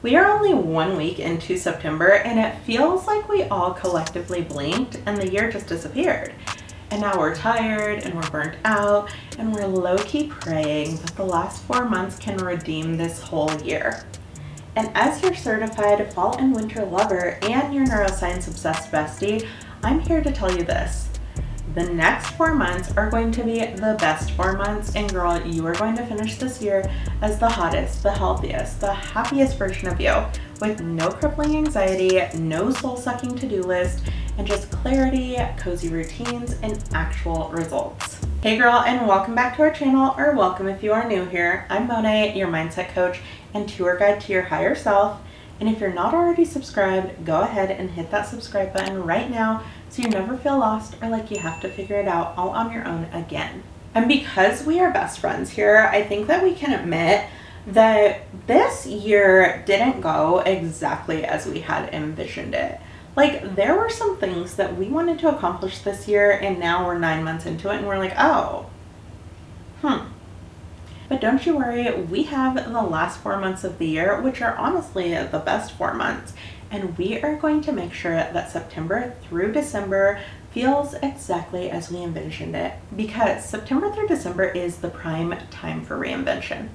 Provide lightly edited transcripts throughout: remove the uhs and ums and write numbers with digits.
We are only 1 week into September and it feels like we all collectively blinked and the year just disappeared. And now we're tired and we're burnt out and we're low-key praying that the last 4 months can redeem this whole year. And as your certified fall and winter lover and your neuroscience obsessed bestie, I'm here to tell you this. The next 4 months are going to be the best 4 months, and girl, you are going to finish this year as the hottest, the healthiest, the happiest version of you, with no crippling anxiety, no soul-sucking to-do list, and just clarity, cozy routines, and actual results. Hey girl, and welcome back to our channel, or welcome if you are new here. I'm Monet, your mindset coach and tour guide to your higher self. And if you're not already subscribed, go ahead and hit that subscribe button right now so you never feel lost or like you have to figure it out all on your own again. And because we are best friends here, I think that we can admit that this year didn't go exactly as we had envisioned it. Like, there were some things that we wanted to accomplish this year, and now we're 9 months into it and we're like, But don't you worry, we have the last 4 months of the year, which are honestly the best 4 months, and we are going to make sure that September through December feels exactly as we envisioned it, because September through December is the prime time for reinvention.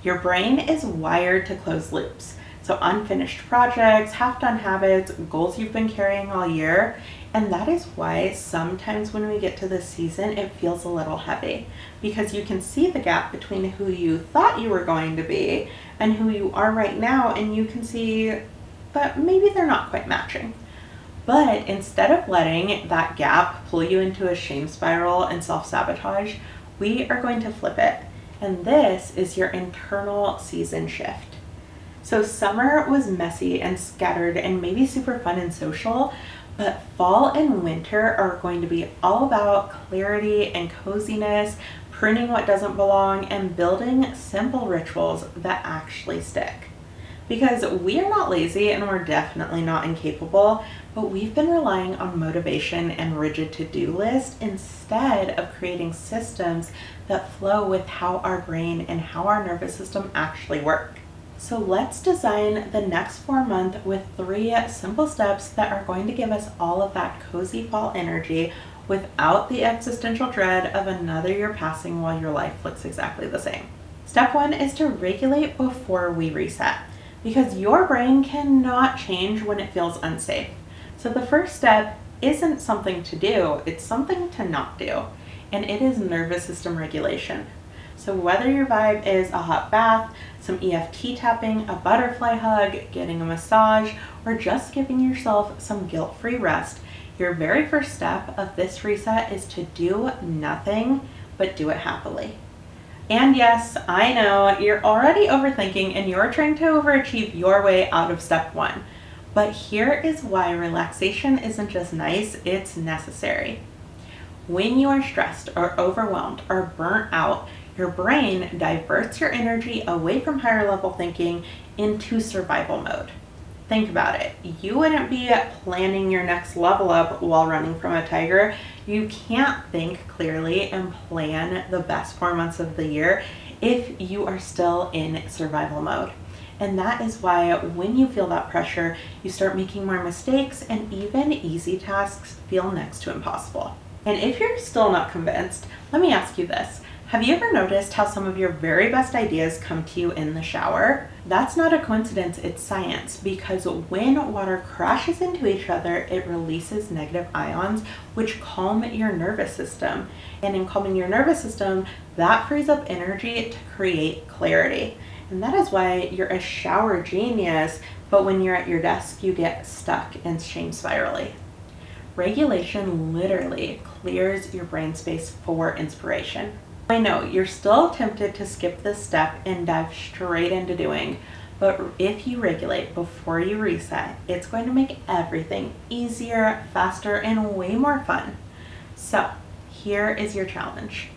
Your brain is wired to close loops. So unfinished projects, half-done habits, goals you've been carrying all year. And that is why sometimes when we get to this season, it feels a little heavy, because you can see the gap between who you thought you were going to be and who you are right now. And you can see that maybe they're not quite matching. But instead of letting that gap pull you into a shame spiral and self-sabotage, we are going to flip it. And this is your internal season shift. So summer was messy and scattered and maybe super fun and social, but fall and winter are going to be all about clarity and coziness, pruning what doesn't belong, and building simple rituals that actually stick. Because we are not lazy and we're definitely not incapable, but we've been relying on motivation and rigid to-do lists instead of creating systems that flow with how our brain and how our nervous system actually work. So let's design the next 4 months with 3 simple steps that are going to give us all of that cozy fall energy without the existential dread of another year passing while your life looks exactly the same. Step 1 is to regulate before we reset, because your brain cannot change when it feels unsafe. So the first step isn't something to do, it's something to not do, and it is nervous system regulation. So whether your vibe is a hot bath, some EFT tapping, a butterfly hug, getting a massage, or just giving yourself some guilt-free rest, your very first step of this reset is to do nothing, but do it happily. And yes, I know you're already overthinking and you're trying to overachieve your way out of step 1. But here is why relaxation isn't just nice, it's necessary. When you are stressed or overwhelmed or burnt out, your brain diverts your energy away from higher level thinking into survival mode. Think about it. You wouldn't be planning your next level up while running from a tiger. You can't think clearly and plan the best 4 months of the year if you are still in survival mode. And that is why when you feel that pressure, you start making more mistakes and even easy tasks feel next to impossible. And if you're still not convinced, let me ask you this. Have you ever noticed how some of your very best ideas come to you in the shower? That's not a coincidence, it's science, because when water crashes into each other, it releases negative ions, which calm your nervous system. And in calming your nervous system, that frees up energy to create clarity. And that is why you're a shower genius, but when you're at your desk, you get stuck and shame spirally. Regulation literally clears your brain space for inspiration. I know you're still tempted to skip this step and dive straight into doing, but if you regulate before you reset, it's going to make everything easier, faster, and way more fun. So here is your challenge.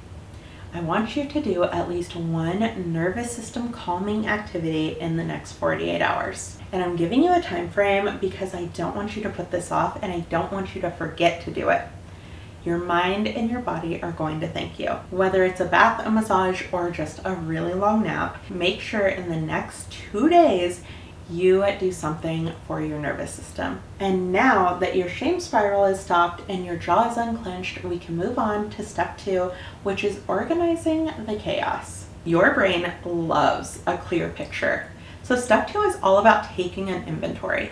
I want you to do at least one nervous system calming activity in the next 48 hours. And I'm giving you a time frame because I don't want you to put this off and I don't want you to forget to do it. Your mind and your body are going to thank you. Whether it's a bath, a massage, or just a really long nap, make sure in the next 2 days you do something for your nervous system. And now that your shame spiral is stopped and your jaw is unclenched, we can move on to step 2, which is organizing the chaos. Your brain loves a clear picture. So step 2 is all about taking an inventory.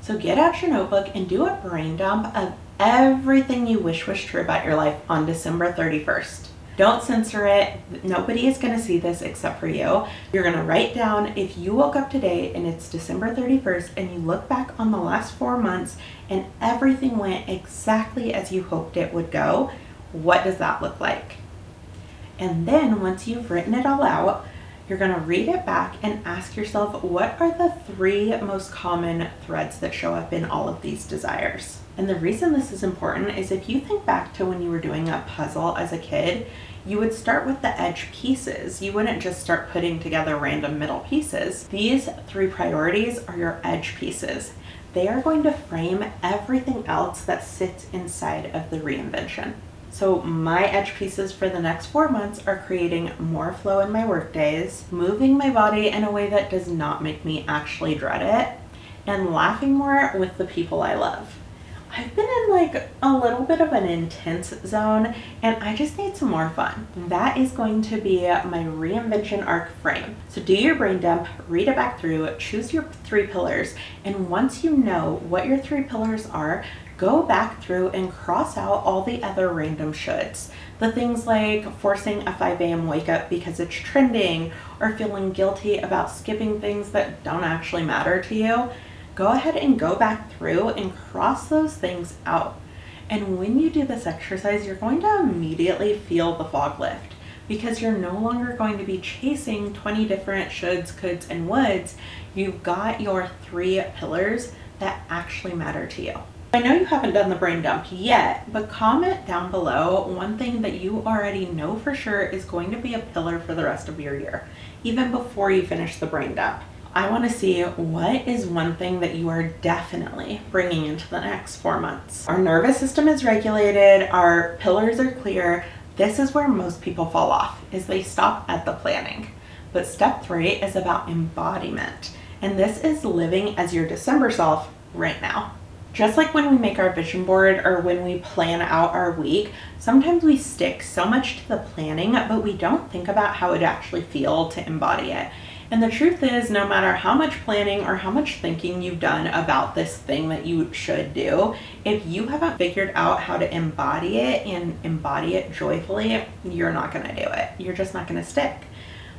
So get out your notebook and do a brain dump of everything you wish was true about your life on December 31st. Don't censor it. Nobody is going to see this except for you. You're going to write down, if you woke up today and it's December 31st and you look back on the last 4 months and everything went exactly as you hoped it would go, what does that look like? And then once you've written it all out, you're going to read it back and ask yourself, what are the 3 most common threads that show up in all of these desires? And the reason this is important is if you think back to when you were doing a puzzle as a kid, you would start with the edge pieces. You wouldn't just start putting together random middle pieces. These 3 priorities are your edge pieces. They are going to frame everything else that sits inside of the reinvention. So my edge pieces for the next 4 months are creating more flow in my work days, moving my body in a way that does not make me actually dread it, and laughing more with the people I love. I've been in like a little bit of an intense zone and I just need some more fun. That is going to be my reinvention arc frame. So do your brain dump, read it back through, choose your 3 pillars, and once you know what your 3 pillars are, go back through and cross out all the other random shoulds. The things like forcing a 5 a.m. wake up because it's trending, or feeling guilty about skipping things that don't actually matter to you. Go ahead and go back through and cross those things out. And when you do this exercise, you're going to immediately feel the fog lift because you're no longer going to be chasing 20 different shoulds, coulds, and woulds. You've got your 3 pillars that actually matter to you. I know you haven't done the brain dump yet, but comment down below one thing that you already know for sure is going to be a pillar for the rest of your year, even before you finish the brain dump. I want to see what is one thing that you are definitely bringing into the next 4 months. Our nervous system is regulated, our pillars are clear. This is where most people fall off, is they stop at the planning. But step 3 is about embodiment, and this is living as your December self right now. Just like when we make our vision board or when we plan out our week, sometimes we stick so much to the planning, but we don't think about how it actually feels to embody it. And the truth is, no matter how much planning or how much thinking you've done about this thing that you should do, if you haven't figured out how to embody it and embody it joyfully, you're not going to do it. You're just not going to stick.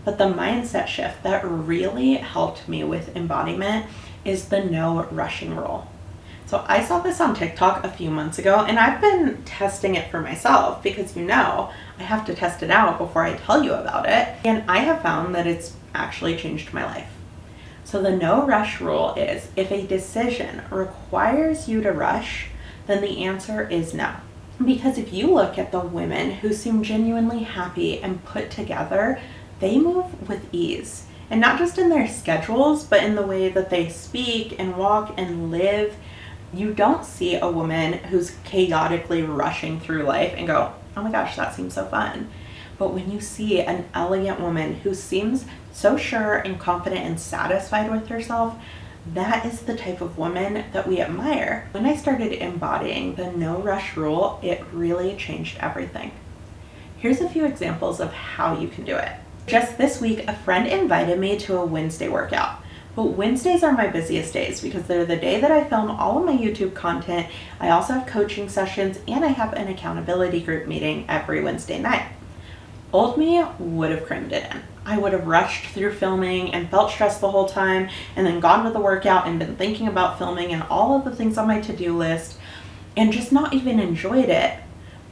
But the mindset shift that really helped me with embodiment is the no rushing rule. So I saw this on TikTok a few months ago, and I've been testing it for myself because I have to test it out before I tell you about it. And I have found that it's actually changed my life. So the no rush rule is, if a decision requires you to rush, then the answer is no. Because if you look at the women who seem genuinely happy and put together, they move with ease. And not just in their schedules, but in the way that they speak and walk and live. You don't see a woman who's chaotically rushing through life and go, oh my gosh, that seems so fun. But when you see an elegant woman who seems so sure and confident and satisfied with herself, that is the type of woman that we admire. When I started embodying the no rush rule, it really changed everything. Here's a few examples of how you can do it. Just this week, a friend invited me to a Wednesday workout. But Wednesdays are my busiest days because they're the day that I film all of my YouTube content. I also have coaching sessions and I have an accountability group meeting every Wednesday night. Old me would have crammed it in. I would have rushed through filming and felt stressed the whole time and then gone to the workout and been thinking about filming and all of the things on my to-do list and just not even enjoyed it.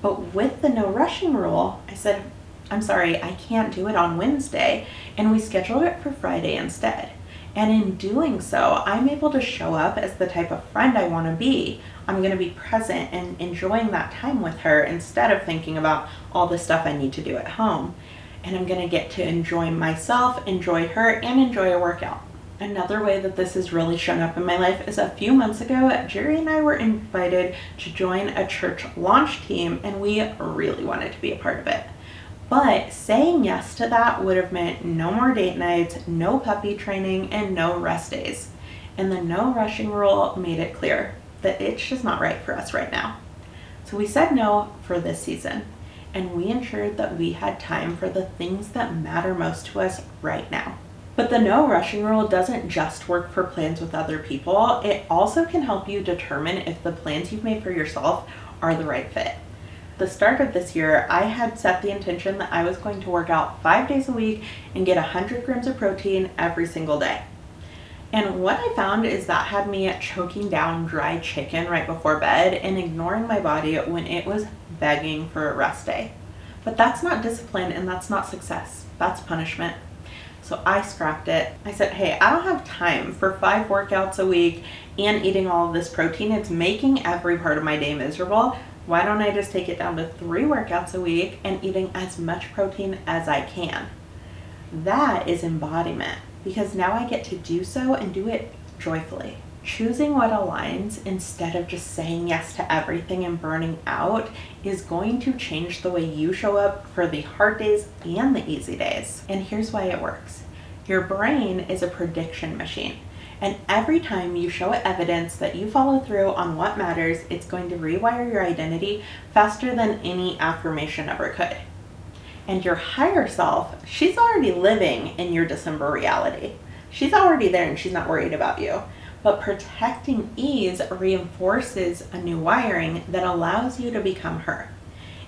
But with the no rushing rule, I said, I'm sorry, I can't do it on Wednesday, and we scheduled it for Friday instead. And in doing so, I'm able to show up as the type of friend I want to be. I'm going to be present and enjoying that time with her instead of thinking about all the stuff I need to do at home. And I'm going to get to enjoy myself, enjoy her, and enjoy a workout. Another way that this has really shown up in my life is a few months ago, Jerry and I were invited to join a church launch team, and we really wanted to be a part of it. But saying yes to that would have meant no more date nights, no puppy training, and no rest days. and the no rushing rule made it clear that it's just not right for us right now. So we said no for this season, and we ensured that we had time for the things that matter most to us right now. But the no rushing rule doesn't just work for plans with other people. It also can help you determine if the plans you've made for yourself are the right fit. The start of this year, I had set the intention that I was going to work out 5 days a week and get 100 grams of protein every single day. And what I found is that had me choking down dry chicken right before bed and ignoring my body when it was begging for a rest day. But that's not discipline, and that's not success. That's punishment. So I scrapped it. I said, hey, I don't have time for 5 workouts a week and eating all of this protein. It's making every part of my day miserable. Why don't I just take it down to 3 workouts a week and eating as much protein as I can? That is embodiment, because now I get to do so and do it joyfully. Choosing what aligns instead of just saying yes to everything and burning out is going to change the way you show up for the hard days and the easy days. And here's why it works. Your brain is a prediction machine. And every time you show it evidence that you follow through on what matters, it's going to rewire your identity faster than any affirmation ever could. And your higher self, she's already living in your December reality. She's already there and she's not worried about you. But protecting ease reinforces a new wiring that allows you to become her.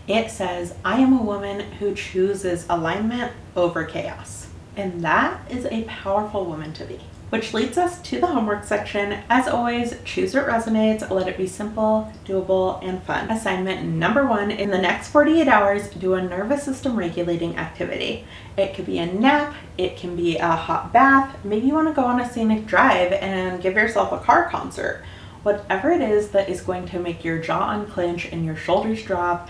It says, I am a woman who chooses alignment over chaos. And that is a powerful woman to be. Which leads us to the homework section. As always, choose what resonates, let it be simple, doable, and fun. Assignment number 1, in the next 48 hours, do a nervous system regulating activity. It could be a nap, it can be a hot bath, maybe you want to go on a scenic drive and give yourself a car concert. Whatever it is that is going to make your jaw unclench and your shoulders drop,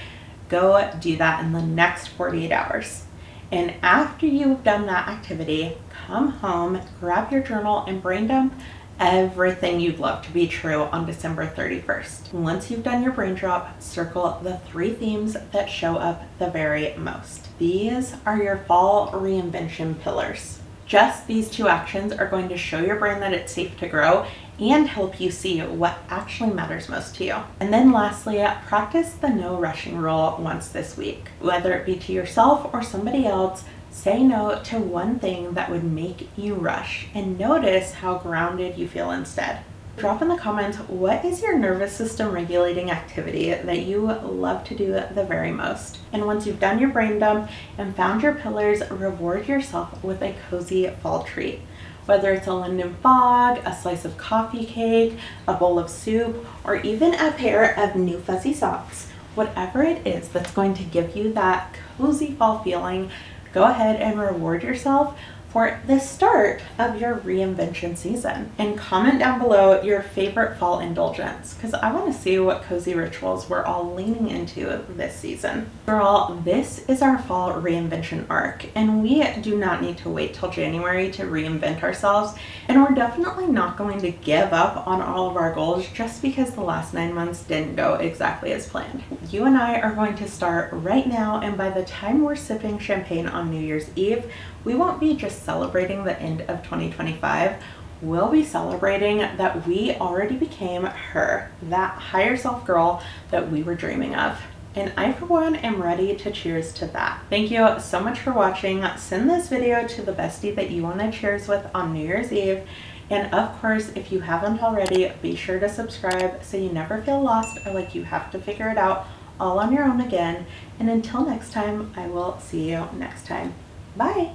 go do that in the next 48 hours. And after you've done that activity, come home, grab your journal, and brain dump everything you'd love to be true on December 31st. Once you've done your brain drop, circle the 3 themes that show up the very most. These are your fall reinvention pillars. Just these 2 actions are going to show your brain that it's safe to grow and help you see what actually matters most to you. And then lastly, practice the no rushing rule once this week. Whether it be to yourself or somebody else, say no to one thing that would make you rush and notice how grounded you feel instead. Drop in the comments, what is your nervous system regulating activity that you love to do the very most? And once you've done your brain dump and found your pillars, reward yourself with a cozy fall treat. Whether it's a Linden fog, a slice of coffee cake, a bowl of soup, or even a pair of new fuzzy socks. Whatever it is that's going to give you that cozy fall feeling, go ahead and reward yourself for the start of your reinvention season. And comment down below your favorite fall indulgence, because I want to see what cozy rituals we're all leaning into this season. Girl, this is our fall reinvention arc, and we do not need to wait till January to reinvent ourselves, and we're definitely not going to give up on all of our goals just because the last 9 months didn't go exactly as planned. You and I are going to start right now, and by the time we're sipping champagne on New Year's Eve, we won't be just celebrating the end of 2025. We'll be celebrating that we already became her, that higher self girl that we were dreaming of. And I, for one, am ready to cheers to that. Thank you so much for watching. Send this video to the bestie that you want to cheers with on New Year's Eve. And of course, if you haven't already, be sure to subscribe so you never feel lost or like you have to figure it out all on your own again. And until next time, I will see you next time. Bye.